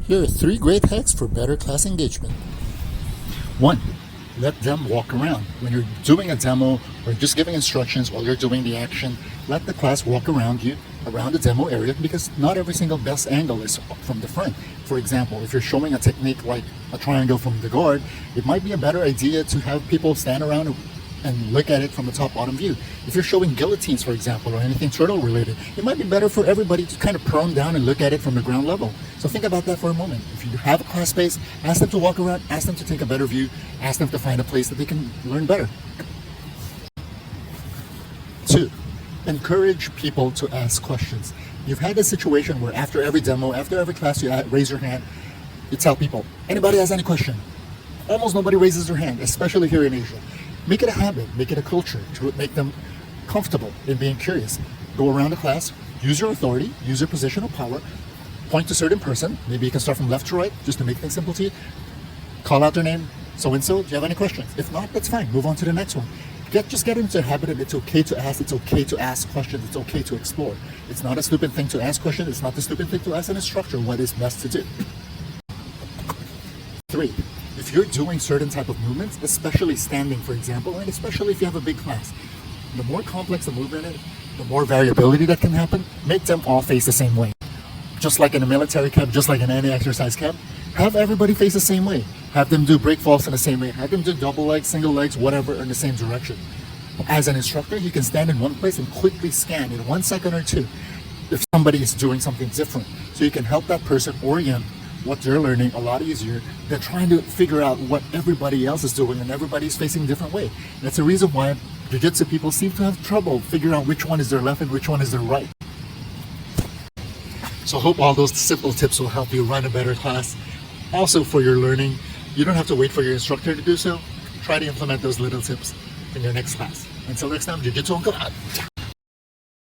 Here are 3 great hacks for better class engagement. 1. Let them walk around. When you're doing a demo or just giving instructions while you're doing the action, let the class walk around you, around the demo area, because not every single best angle is from the front. For example, if you're showing a technique like a triangle from the guard, it might be a better idea to have people stand around and look at it from the top-bottom view. If you're showing guillotines, for example, or anything turtle related, it might be better for everybody to kind of prone down and look at it from the ground level. So think about that for a moment. If you have a class space, ask them to walk around, ask them to take a better view, ask them to find a place that they can learn better. 2. Encourage people to ask questions. You've had this situation where after every demo, after every class, you raise your hand, you tell people, anybody has any question? Almost nobody raises their hand, especially here in Asia. Make it a habit, make it a culture to make them comfortable in being curious. Go around the class, use your authority, use your position of power, point to a certain person. Maybe you can start from left to right, just to make things simple to you. Call out their name, so-and-so, do you have any questions? If not, that's fine, move on to the next one. Just get into a habit of it's okay to ask questions, it's okay to explore. It's not a stupid thing to ask questions, it's not a stupid thing to ask an instructor what is best to do. 3. If you're doing certain type of movements, especially standing, for example, and especially if you have a big class, the more complex the movement is, the more variability that can happen, make them all face the same way. Just like in a military camp, just like in any exercise camp, have everybody face the same way. Have them do break falls in the same way. Have them do double legs, single legs, whatever, in the same direction. As an instructor, you can stand in one place and quickly scan in 1 second or 2 if somebody is doing something different. So you can help that person orient what they're learning a lot easier than trying to figure out what everybody else is doing and everybody's facing a different way. That's the reason why Jiu-Jitsu people seem to have trouble figuring out which one is their left and which one is their right. So I hope all those simple tips will help you run a better class. Also for your learning, you don't have to wait for your instructor to do so. Try to implement those little tips in your next class. Until next time, Jiu-Jitsu, go out.